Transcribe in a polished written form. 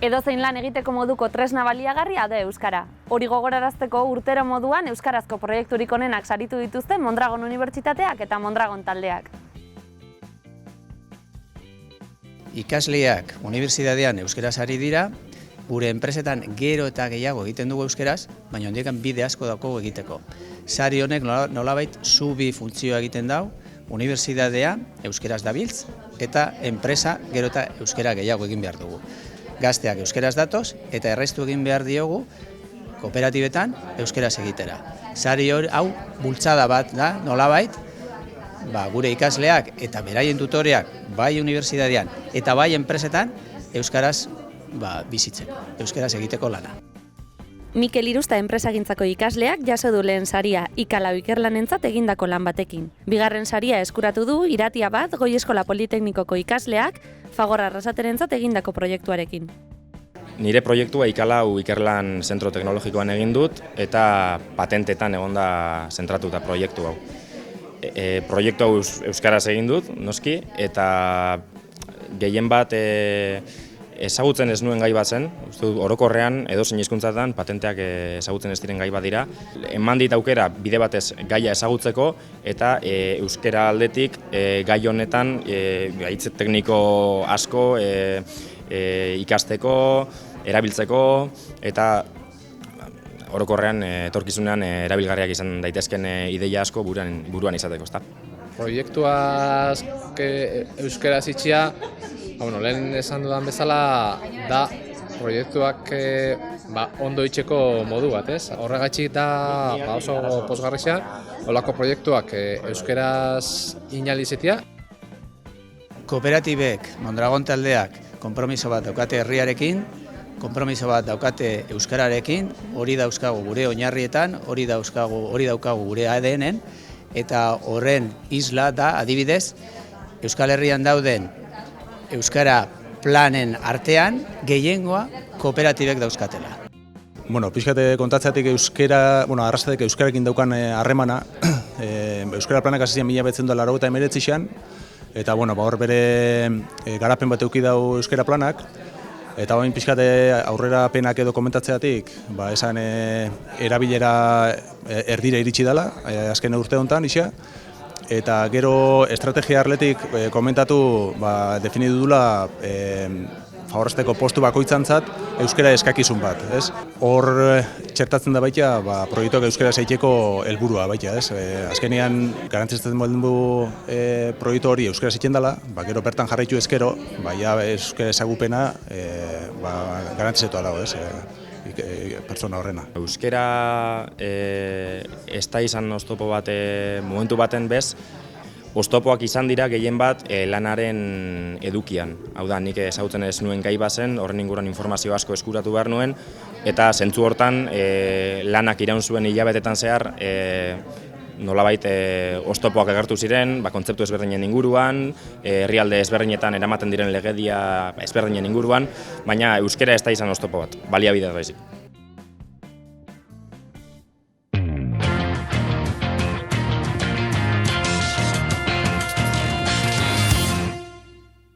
Edozein lan egiteko moduko tresna baliagarria da euskara. Hori gogorarazteko urtero moduan euskarazko proiekturik onenak saritu dituzte Mondragon Unibertsitateak eta Mondragon taldeak. Ikasleak unibertsitatean euskaraz ari dira, gure enpresetan gero eta gehiago egiten dugu euskaraz, baina ondikan bide asko daukagu egiteko. Sari honek nolabait zubi funtzioa egiten dau, unibertsitatea euskaraz dabiltz eta enpresa gero eta euskara gehiago egin behar dugu. Gazteak euskaraz datoz eta errestu egin behar diogu kooperatibetan euskaraz egitera. Sari hau bultzada bat da, nolabait, gure ikasleak eta beraien tutoreak bai unibertsitatean eta bai enpresetan euskaraz bizitzeko, euskaraz egiteko lana. Mikel Irusta enpresagintzako ikasleak jaso du lehen saria Ikalau ikerlanentzat egindako lan batekin. Bigarren saria eskuratu du Iratia bat Goi Eskola Politeknikoko ikasleak Fagor Arrasaterentzat egindako proiektuarekin. Nire proiektua Ikalau ikerlan zentro teknologikoan egin dut eta patentetan egonda zentratuta proiektu hau. Proiektu hau euskaraz egin dut, noski, eta gehien bat ezagutzen ez nuen gai bat zen, orokorrean edozein hizkuntzatan patenteak ezagutzen ez diren gai bat dira. Eman dit aukera bide batez gaia ezagutzeko eta euskara aldetik gai honetan gaitz tekniko asko ikasteko, erabiltzeko eta orokorrean etorkizunean erabilgarriak izan daitezken ideia asko buruan izateko, ezta? Proiektua euskaraz itxia, lehen esan dudan bezala da proiektuak ondo itxeko modu bat, ez? Horregatik da oso pozgarria, holako proiektuak euskaraz inalizetia. Kooperatibek, Mondragon taldeak, konpromiso bat daukate herriarekin, konpromiso bat daukate euskararekin, hori dauzkagu gure oinarrietan, hori daukagu gure ADN-en, eta horren isla da, adibidez, Euskal Herrian dauden euskara planen artean gehiengoa kooperatibek dauzkatela. Pixkate kontatzeatik arrasatek euskararekin daukan harremana, euskara planak hasi ziren 1989an, eta hor bere garapen bat eduki dau euskara planak, eta hain pixkate aurrera penak edo komentatzeatik, esan erabilera erdire iritsi dela, azken urte honetan, eta gero estrategia arletik komentatu definitu dula favorasteko postu bakoitzantzat euskara eskakizun bat. Hor txertatzen da baita proiektuak euskara zaiteko helburua baita. Azkenean garantzitzen du proiektu hori euskara zaitzen dela, gero bertan jarraitu ezkero, euskara ezagupena garantzizetua dago pertsona horrena. Euskara ez da izan oztopo bat momentu baten bez, oztopoak izan dira gehien bat lanaren edukian. Hau da, nik ezagutzen ez nuen gai bazen, horren inguruan informazio asko eskuratu behar nuen, eta zentzu hortan lanak iraun zuen hilabetetan zehar, nolabait oztopoak agertu ziren, kontzeptu ezberdinen inguruan, herrialde ezberdinetan eramaten diren legedia ezberdinen inguruan, baina euskara ez da izan oztopo bat, baliabide baizik.